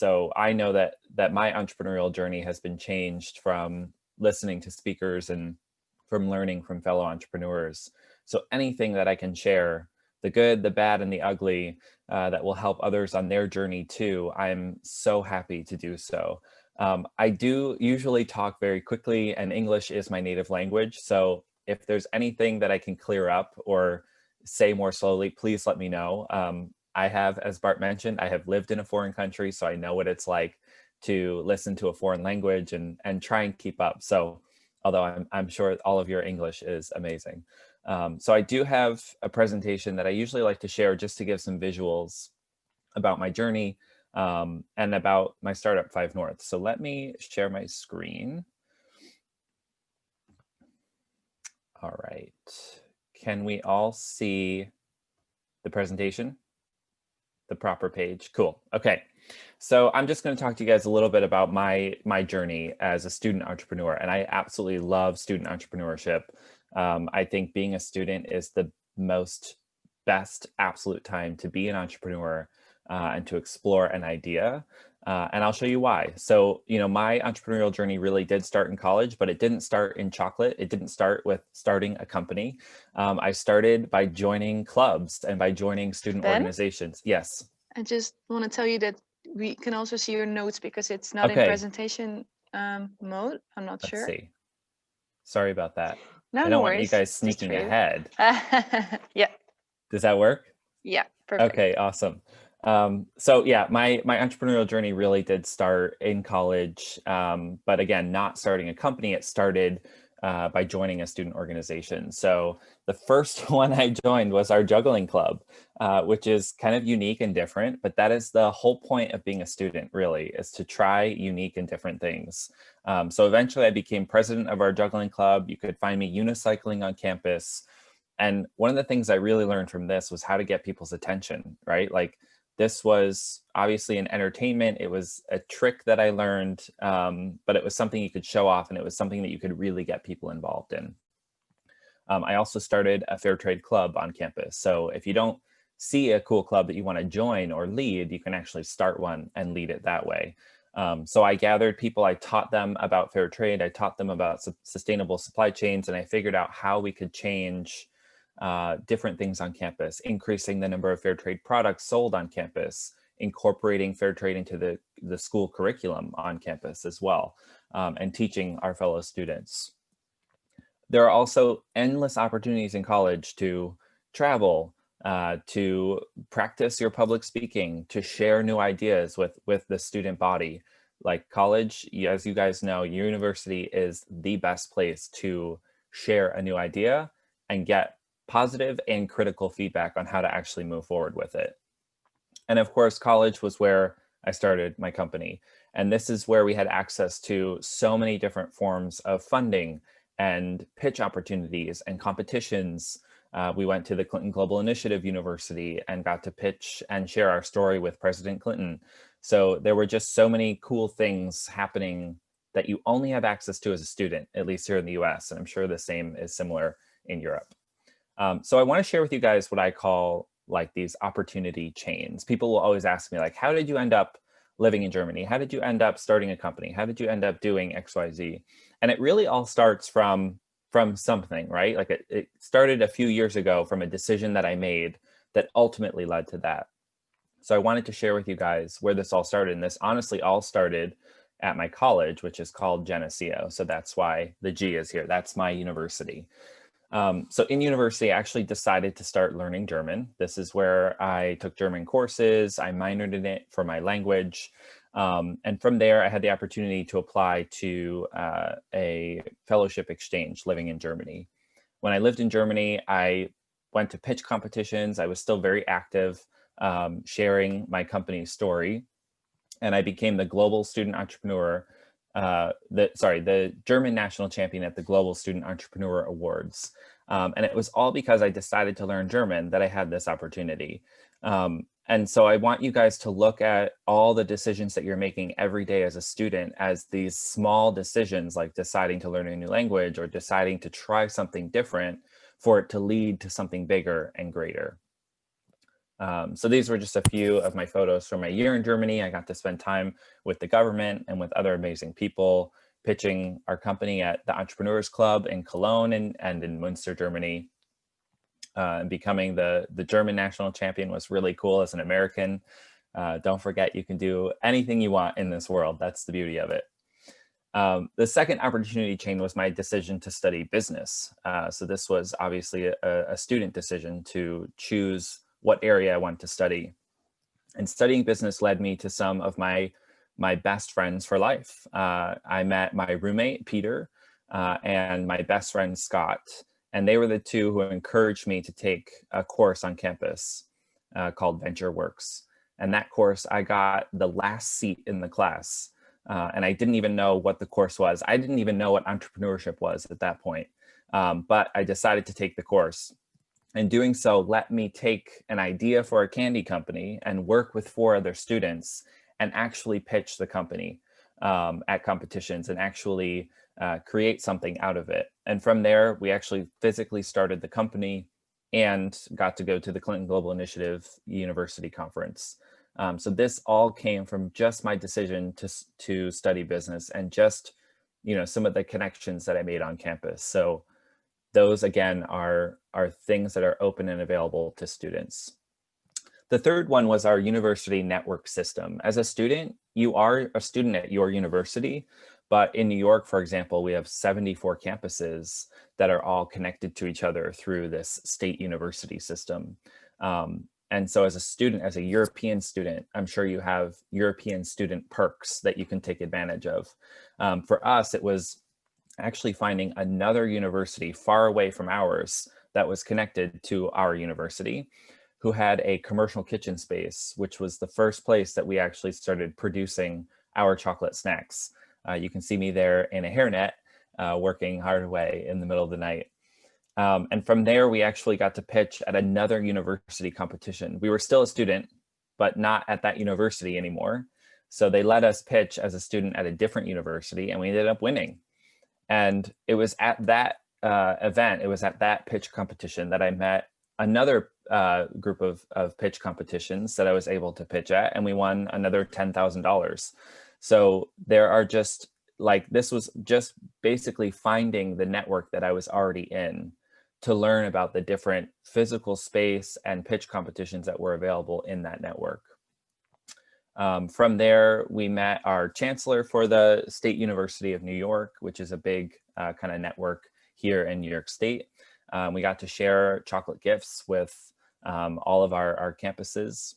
So I know that my entrepreneurial journey has been changed from listening to speakers and from learning from fellow entrepreneurs. So anything that I can share, the good, the bad, and the ugly, that will help others on their journey too, I'm so happy to do so. I do usually talk very quickly, and English is my native language. So if there's anything that I can clear up or say more slowly, please let me know. I have, as Bart mentioned, I have lived in a foreign country, so I know what it's like to listen to a foreign language and try and keep up. So although I'm sure all of your English is amazing. So I do have a presentation that I usually like to share just to give some visuals about my journey, and about my startup 5 North. So let me share my screen. All right. Can we all see the presentation? The proper page? Cool. Okay. So I'm just going to talk to you guys a little bit about my journey as a student entrepreneur. And I absolutely love student entrepreneurship. I think being a student is the most best absolute time to be an entrepreneur, and to explore an idea. And I'll show you why. So, my entrepreneurial journey really did start in college, but it didn't start in chocolate. It didn't start with starting a company. I started by joining clubs and by joining student Ben, organizations. Yes. I just want to tell you that we can also see your notes because it's not in Okay. presentation mode. I'm not Let's sure. see. Sorry about that. No, I no don't want you worries. guys Just for sneaking you. ahead. Yeah, Does that work? yeah, perfect. Okay, awesome. So yeah, my entrepreneurial journey really did start in college, but again, not starting a company. It started by joining a student organization. So the first one I joined was our juggling club, which is kind of unique and different. But that is the whole point of being a student, really, is to try unique and different things. So eventually, I became president of our juggling club. You could find me unicycling on campus. And one of the things I really learned from this was how to get people's attention, right? Like, this was obviously an entertainment. It was a trick that I learned, but it was something you could show off, and it was something that you could really get people involved in. I also started a fair trade club on campus. So if you don't see a cool club that you want to join or lead, you can actually start one and lead it that way. So I gathered people, I taught them about fair trade, I taught them about sustainable supply chains, and I figured out how we could change different things on campus, increasing the number of fair trade products sold on campus, incorporating fair trade into the school curriculum on campus as well, and teaching our fellow students. There are also endless opportunities in college to travel, to practice your public speaking, to share new ideas with the student body. Like college, as you guys know, university is the best place to share a new idea and get positive and critical feedback on how to actually move forward with it. And of course, college was where I started my company. And this is where we had access to so many different forms of funding and pitch opportunities and competitions. We went to the Clinton Global Initiative University and got to pitch and share our story with President Clinton. So there were just so many cool things happening that you only have access to as a student, at least here in the US. And I'm sure the same is similar in Europe. So I want to share with you guys what I call like these opportunity chains. People will always ask me, like, how did you end up living in Germany? How did you end up starting a company? How did you end up doing XYZ? And it really all starts from something, right? Like it started a few years ago from a decision that I made that ultimately led to that. So I wanted to share with you guys where this all started. And this honestly all started at my college, which is called Geneseo. So that's why the G is here. That's my university. So in university, I actually decided to start learning German. This is where I took German courses. I minored in it for my language. And from there, I had the opportunity to apply to a fellowship exchange living in Germany. When I lived in Germany, I went to pitch competitions. I was still very active, sharing my company's story. And I became the global student entrepreneur, the German national champion at the Global Student Entrepreneur Awards. And it was all because I decided to learn German that I had this opportunity. And so I want you guys to look at all the decisions that you're making every day as a student as these small decisions, like deciding to learn a new language or deciding to try something different for it to lead to something bigger and greater. So these were just a few of my photos from my year in Germany. I got to spend time with the government and with other amazing people, pitching our company at the Entrepreneurs Club in Cologne and in Münster, Germany. And becoming the German national champion was really cool as an American. Don't forget, you can do anything you want in this world. That's the beauty of it. The second opportunity chain was my decision to study business. So this was obviously a student decision to choose what area I want to study. And studying business led me to some of my best friends for life. I met my roommate, Peter, and my best friend, Scott. And they were the two who encouraged me to take a course on campus called VentureWorks. And that course, I got the last seat in the class. And I didn't even know what the course was. I didn't even know what entrepreneurship was at that point. But I decided to take the course. And doing so let me take an idea for a candy company and work with 4 other students and actually pitch the company at competitions and actually create something out of it. And from there, we actually physically started the company and got to go to the Clinton Global Initiative University Conference. So this all came from just my decision to study business and just, some of the connections that I made on campus. So those, again, are things that are open and available to students. The third one was our university network system. As a student, you are a student at your university, but in New York, for example, we have 74 campuses that are all connected to each other through this state university system. And so as a student, as a European student, I'm sure you have European student perks that you can take advantage of. For us, it was actually finding another university far away from ours that was connected to our university, who had a commercial kitchen space, which was the first place that we actually started producing our chocolate snacks. You can see me there in a hairnet, working hard away in the middle of the night. And from there, we actually got to pitch at another university competition. We were still a student, but not at that university anymore. So they let us pitch as a student at a different university, and we ended up winning. And it was at that event, it was at that pitch competition that I met another group of pitch competitions that I was able to pitch at, and we won another $10,000. So there are just this was just basically finding the network that I was already in to learn about the different physical space and pitch competitions that were available in that network. From there, we met our chancellor for the State University of New York, which is a big kind of network here in New York State. We got to share chocolate gifts with all of our campuses.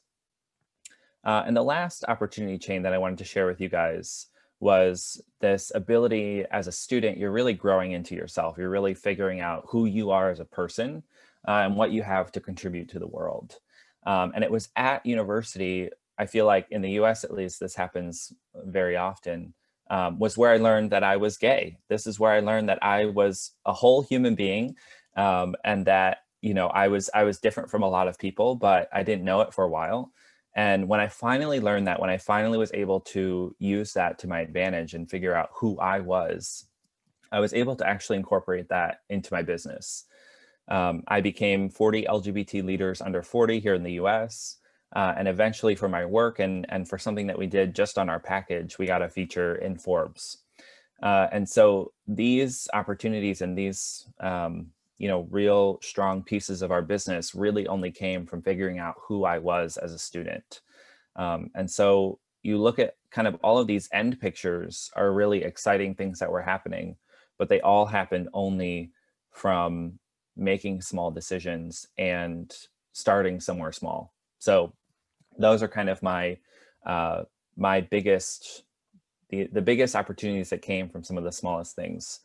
And the last opportunity chain that I wanted to share with you guys was this ability as a student, you're really growing into yourself. You're really figuring out who you are as a person and what you have to contribute to the world. And it was at university, I feel like in the US at least, this happens very often, was where I learned that I was gay. This is where I learned that I was a whole human being and that, I was different from a lot of people, but I didn't know it for a while. And when I finally learned that, when I finally was able to use that to my advantage and figure out who I was able to actually incorporate that into my business. I became 40 LGBT leaders under 40 here in the US. And eventually for my work and for something that we did just on our package, we got a feature in Forbes. And so these opportunities and these, real strong pieces of our business really only came from figuring out who I was as a student. And so you look at kind of all of these end pictures are really exciting things that were happening, but they all happened only from making small decisions and starting somewhere small. So those are kind of my biggest, the biggest opportunities that came from some of the smallest things.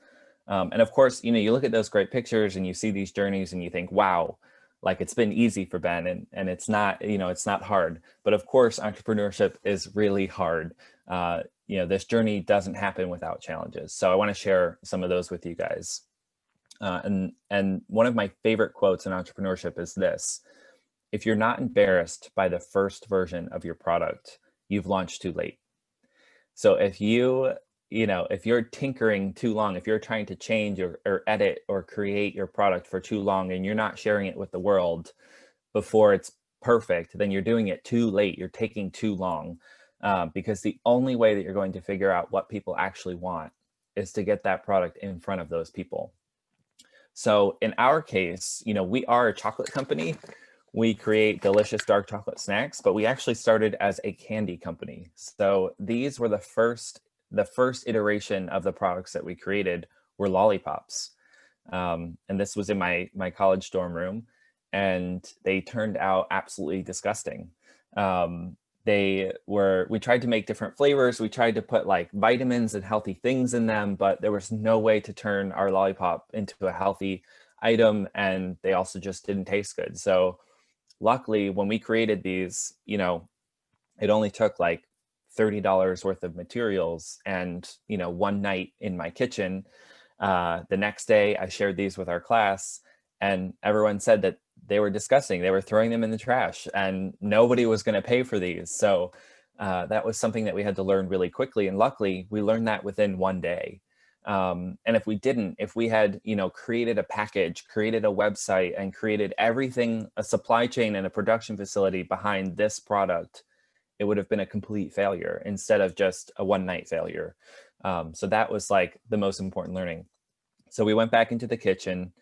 And of course, you look at those great pictures and you see these journeys and you think, wow, like it's been easy for Ben and it's not, it's not hard. But of course, entrepreneurship is really hard. This journey doesn't happen without challenges. So I want to share some of those with you guys. And one of my favorite quotes in entrepreneurship is this: if you're not embarrassed by the first version of your product, you've launched too late. So if if you're tinkering too long, if you're trying to change or edit or create your product for too long and you're not sharing it with the world before it's perfect, then you're doing it too late. You're taking too long, because the only way that you're going to figure out what people actually want is to get that product in front of those people. So in our case, we are a chocolate company. We create delicious dark chocolate snacks, but we actually started as a candy company. So these were the first iteration of the products that we created were lollipops. And this was in my college dorm room, and they turned out absolutely disgusting. We tried to make different flavors. We tried to put like vitamins and healthy things in them, but there was no way to turn our lollipop into a healthy item. And they also just didn't taste good. So luckily, when we created these, it only took like $30 worth of materials and, one night in my kitchen. The next day I shared these with our class, and everyone said that they were disgusting. They were throwing them in the trash and nobody was going to pay for these. So that was something that we had to learn really quickly. And luckily we learned that within one day. And if we had, created a package, created a website, and created everything, a supply chain and a production facility behind this product, it would have been a complete failure instead of just a one-night failure. So that was like the most important learning. So we went back into the kitchen,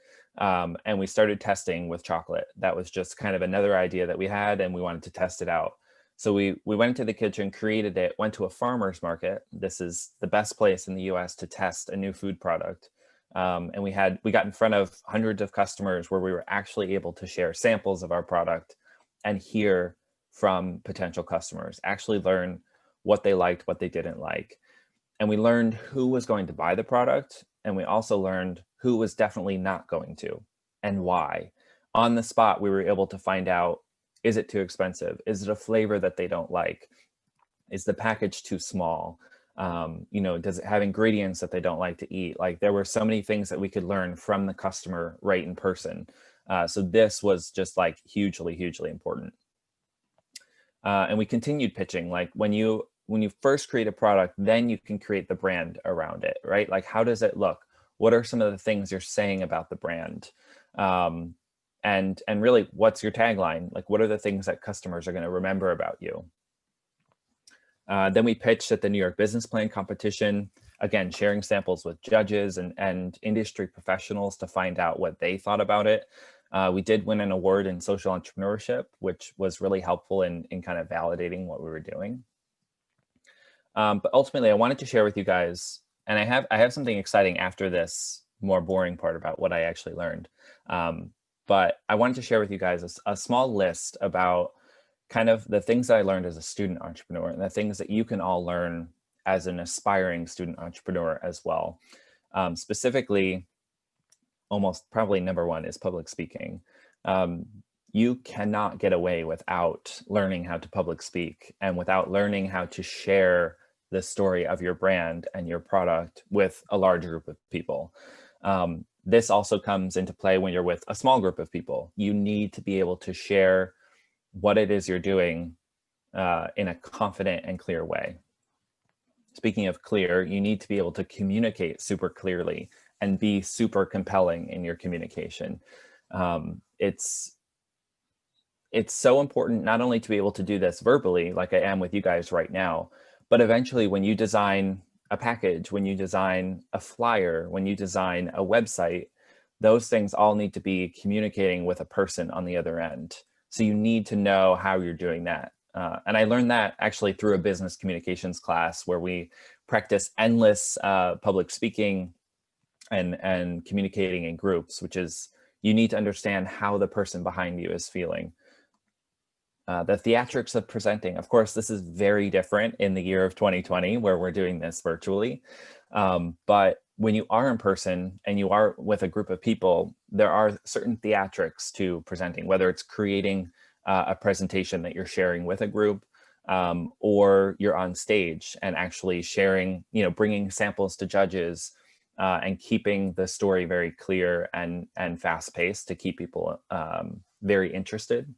and we started testing with chocolate. That was just kind of another idea that we had, and we wanted to test it out. So we went into the kitchen, created it, went to a farmer's market. This is the best place in the US to test a new food product. And we got in front of hundreds of customers where we were actually able to share samples of our product and hear from potential customers, actually learn what they liked, what they didn't like. And we learned who was going to buy the product. And we also learned who was definitely not going to and why. On the spot, we were able to find out, is it too expensive? Is it a flavor that they don't like? Is the package too small? Does it have ingredients that they don't like to eat? Like, there were so many things that we could learn from the customer right in person. So this was just like hugely, hugely important. And we continued pitching. Like when you first create a product, then you can create the brand around it, right? Like, how does it look? What are some of the things you're saying about the brand? And really, what's your tagline? Like, what are the things that customers are going to remember about you? Then we pitched at the New York Business Plan competition, again, sharing samples with judges and industry professionals to find out what they thought about it. We did win an award in social entrepreneurship, which was really helpful in kind of validating what we were doing. But ultimately, I wanted to share with you guys, and I have something exciting after this more boring part about what I actually learned. But I wanted to share with you guys a small list about kind of the things that I learned as a student entrepreneur and the things that you can all learn as an aspiring student entrepreneur as well. Specifically, almost probably number one is public speaking. You cannot get away without learning how to public speak and without learning how to share the story of your brand and your product with a large group of people. This also comes into play when you're with a small group of people. You need to be able to share what it is you're doing in a confident and clear way. Speaking of clear, you need to be able to communicate super clearly and be super compelling in your communication. It's so important not only to be able to do this verbally, like I am with you guys right now, but eventually when you design a package, when you design a flyer, when you design a website, those things all need to be communicating with a person on the other end. So you need to know how you're doing that. And I learned that actually through a business communications class where we practice endless public speaking and communicating in groups, which is, you need to understand how the person behind you is feeling. The theatrics of presenting, of course, this is very different in the year of 2020 where we're doing this virtually. But when you are in person and you are with a group of people, there are certain theatrics to presenting, whether it's creating a presentation that you're sharing with a group, or you're on stage and actually sharing, bringing samples to judges, and keeping the story very clear and fast paced to keep people very interested.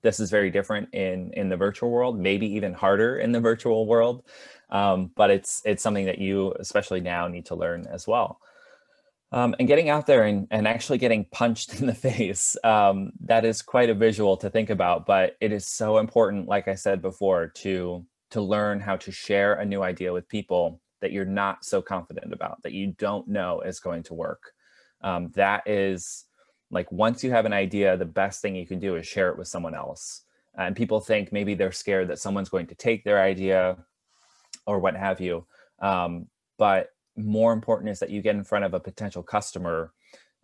This is very different in the virtual world, maybe even harder in the virtual world. But it's something that you, especially now, need to learn as well. And getting out there and actually getting punched in the face, that is quite a visual to think about, but it is so important, like I said before, to learn how to share a new idea with people that you're not so confident about, that you don't know is going to work. That is like, once you have an idea, the best thing you can do is share it with someone else. And people think maybe they're scared that someone's going to take their idea or what have you. But more important is that you get in front of a potential customer,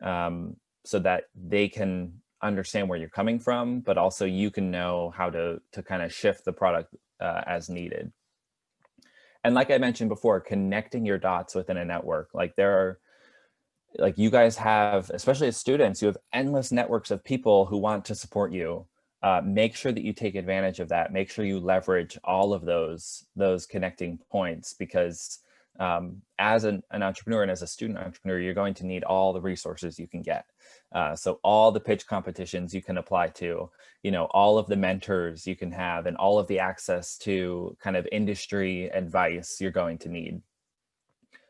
so that they can understand where you're coming from, but also you can know how to kind of shift the product as needed. And like I mentioned before, connecting your dots within a network. Like, there are, like, you guys have, especially as students, you have endless networks of people who want to support you. Make sure that you take advantage of that. Make sure you leverage all of those connecting points, because as an entrepreneur and as a student entrepreneur, you're going to need all the resources you can get. So all the pitch competitions you can apply to, all of the mentors you can have, and all of the access to kind of industry advice you're going to need.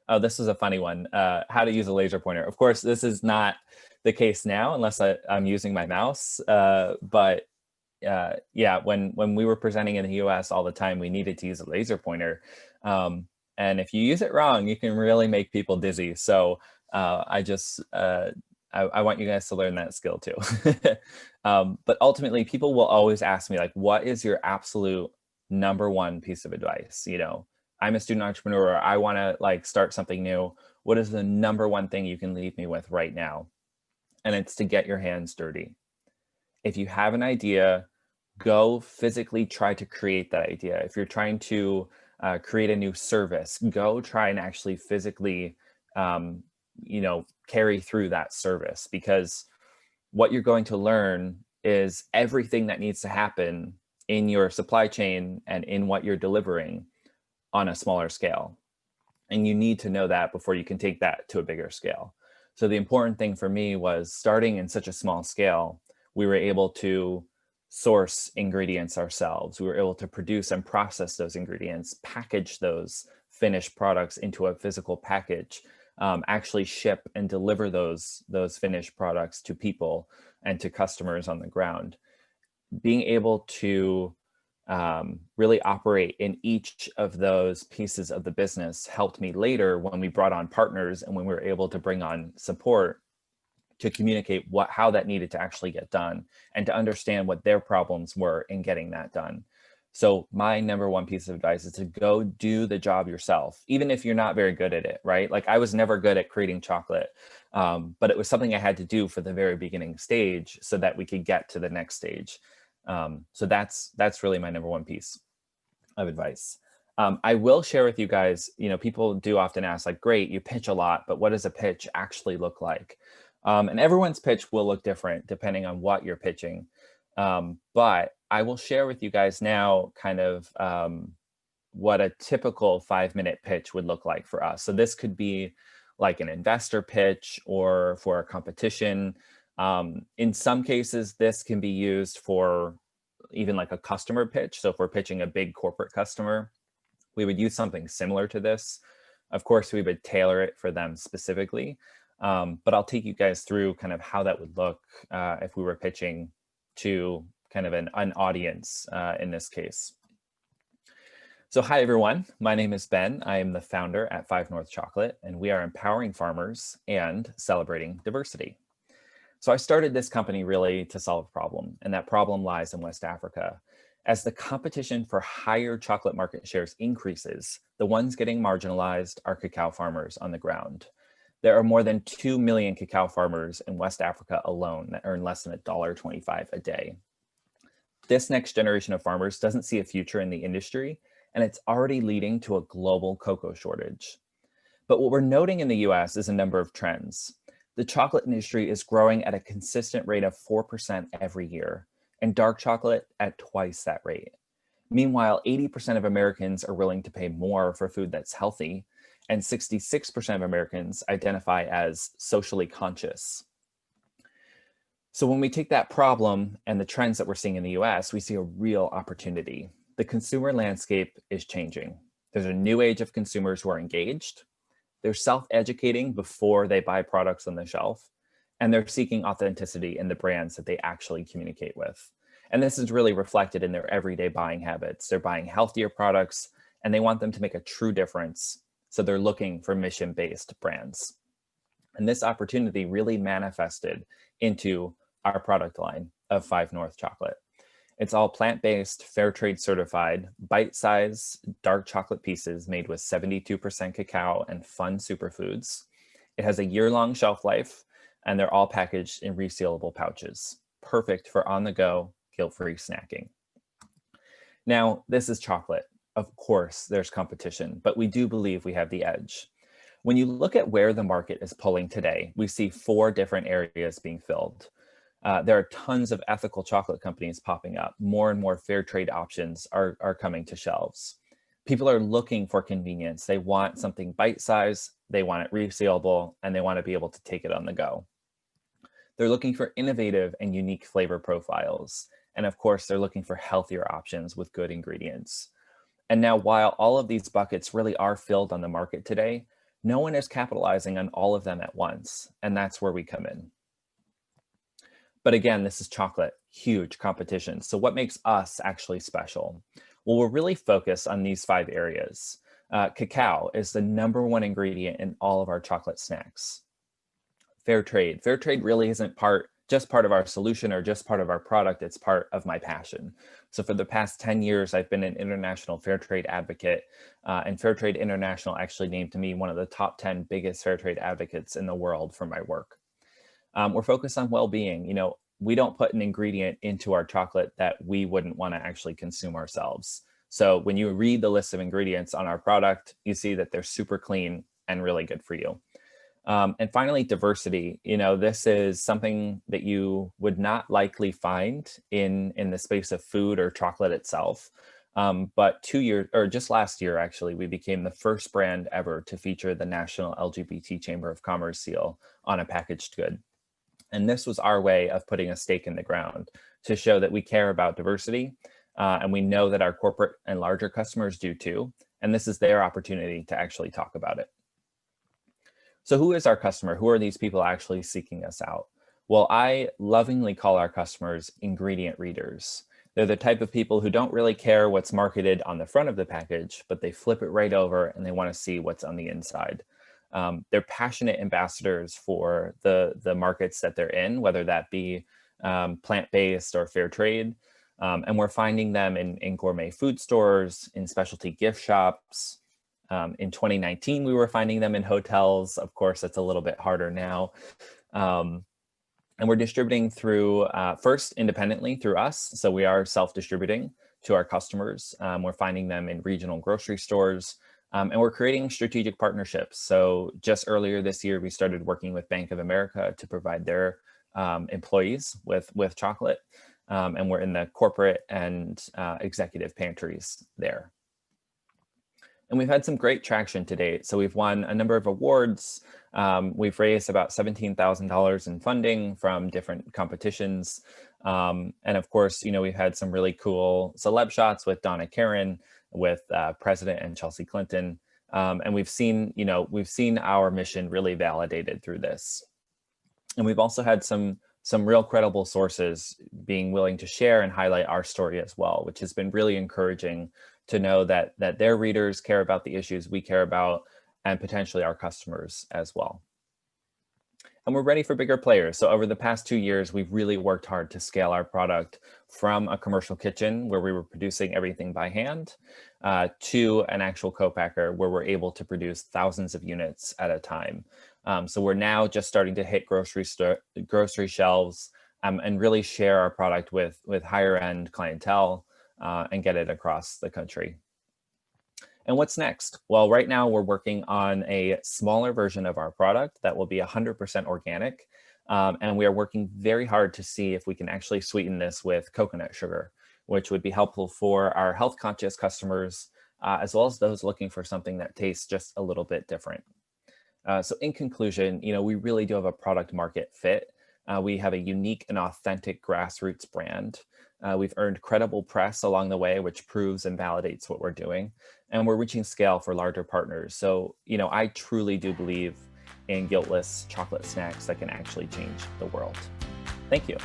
Oh, this is a funny one. How to use a laser pointer. Of course, this is not the case now unless I'm using my mouse. But yeah, when we were presenting in the US all the time, we needed to use a laser pointer. And if you use it wrong, you can really make people dizzy. So I want you guys to learn that skill too. But ultimately, people will always ask me, like, what is your absolute number one piece of advice? I'm a student entrepreneur. I want to, like, start something new. What is the number one thing you can leave me with right now? And it's to get your hands dirty. If you have an idea, go physically try to create that idea. If you're trying to create a new service, go try and actually physically, carry through that service, because what you're going to learn is everything that needs to happen in your supply chain and in what you're delivering on a smaller scale. And you need to know that before you can take that to a bigger scale. So the important thing for me was, starting in such a small scale, we were able to source ingredients ourselves. We were able to produce and process those ingredients, package those finished products into a physical package, actually ship and deliver those finished products to people and to customers on the ground. Being able to really operate in each of those pieces of the business helped me later, when we brought on partners and when we were able to bring on support, to communicate how that needed to actually get done, and to understand what their problems were in getting that done. So my number one piece of advice is to go do the job yourself, even if you're not very good at it, right? Like, I was never good at creating chocolate, but it was something I had to do for the very beginning stage so that we could get to the next stage. So that's really my number one piece of advice. I will share with you guys, people do often ask, like, great, you pitch a lot, but what does a pitch actually look like? And everyone's pitch will look different depending on what you're pitching. But I will share with you guys now kind of what a typical 5-minute pitch would look like for us. So this could be like an investor pitch or for a competition. In some cases, this can be used for even like a customer pitch. So if we're pitching a big corporate customer, we would use something similar to this. Of course, we would tailor it for them specifically. But I'll take you guys through kind of how that would look if we were pitching to kind of an audience in this case. So hi, everyone. My name is Ben. I am the founder at 5 North Chocolate, and we are empowering farmers and celebrating diversity. So I started this company really to solve a problem, and that problem lies in West Africa. As the competition for higher chocolate market shares increases, the ones getting marginalized are cacao farmers on the ground. There are more than 2 million cacao farmers in West Africa alone that earn less than $1.25 a day. This next generation of farmers doesn't see a future in the industry, and it's already leading to a global cocoa shortage. But what we're noting in the US is a number of trends. The chocolate industry is growing at a consistent rate of 4% every year, and dark chocolate at twice that rate. Meanwhile, 80% of Americans are willing to pay more for food that's healthy, and 66% of Americans identify as socially conscious. So when we take that problem and the trends that we're seeing in the US, we see a real opportunity. The consumer landscape is changing. There's a new age of consumers who are engaged. They're self-educating before they buy products on the shelf, and they're seeking authenticity in the brands that they actually communicate with. And this is really reflected in their everyday buying habits. They're buying healthier products and they want them to make a true difference. So they're looking for mission-based brands. And this opportunity really manifested into our product line of 5 North chocolate. It's all plant-based, fair trade certified, bite-sized dark chocolate pieces made with 72% cacao and fun superfoods. It has a year-long shelf life, and they're all packaged in resealable pouches. Perfect for on-the-go, guilt-free snacking. Now, this is chocolate. Of course, there's competition, but we do believe we have the edge. When you look at where the market is pulling today, we see 4 different areas being filled. There are tons of ethical chocolate companies popping up. More and more fair trade options are coming to shelves. People are looking for convenience. They want something bite-sized, they want it resealable, and they want to be able to take it on the go. They're looking for innovative and unique flavor profiles. And of course, they're looking for healthier options with good ingredients. And now, while all of these buckets really are filled on the market today, no one is capitalizing on all of them at once. And that's where we come in. But again, this is chocolate, huge competition. So what makes us actually special? Well, we're really focused on these 5 areas. Cacao is the #1 ingredient in all of our chocolate snacks. Fair trade. Fair trade really isn't just part of our solution or just part of our product. It's part of my passion. So for the past 10 years, I've been an international fair trade advocate, and Fair Trade International actually named me one of the top 10 biggest fair trade advocates in the world for my work. We're focused on well-being. We don't put an ingredient into our chocolate that we wouldn't want to actually consume ourselves. So when you read the list of ingredients on our product, you see that they're super clean and really good for you. And finally, diversity. This is something that you would not likely find in the space of food or chocolate itself. But 2 years, or just last year, actually, we became the first brand ever to feature the National LGBT Chamber of Commerce seal on a packaged good. And this was our way of putting a stake in the ground to show that we care about diversity. And we know that our corporate and larger customers do too. And this is their opportunity to actually talk about it. So who is our customer? Who are these people actually seeking us out? Well, I lovingly call our customers ingredient readers. They're the type of people who don't really care what's marketed on the front of the package, but they flip it right over and they want to see what's on the inside. They're passionate ambassadors for the markets that they're in, whether that be plant-based or fair trade. And we're finding them in gourmet food stores, in specialty gift shops. In 2019, we were finding them in hotels. Of course, it's a little bit harder now. And we're distributing through, first independently through us. So we are self-distributing to our customers. We're finding them in regional grocery stores. And we're creating strategic partnerships. So just earlier this year, we started working with Bank of America to provide their employees with chocolate. And we're in the corporate and executive pantries there. And we've had some great traction to date. So we've won a number of awards. We've raised about $17,000 in funding from different competitions. And of course, we've had some really cool celeb shots with Donna Karan, with President and Chelsea Clinton. And we've seen our mission really validated through this. And we've also had some real credible sources being willing to share and highlight our story as well, which has been really encouraging to know that their readers care about the issues we care about, and potentially our customers as well. And we're ready for bigger players. So over the past 2 years, we've really worked hard to scale our product from a commercial kitchen where we were producing everything by hand to an actual co-packer where we're able to produce thousands of units at a time. So we're now just starting to hit grocery shelves and really share our product with higher end clientele and get it across the country. And what's next? Well, right now we're working on a smaller version of our product that will be 100% organic. And we are working very hard to see if we can actually sweeten this with coconut sugar, which would be helpful for our health conscious customers, as well as those looking for something that tastes just a little bit different. So in conclusion, we really do have a product market fit. We have a unique and authentic grassroots brand. We've earned credible press along the way, which proves and validates what we're doing. And we're reaching scale for larger partners. So, I truly do believe in guiltless chocolate snacks that can actually change the world. Thank you.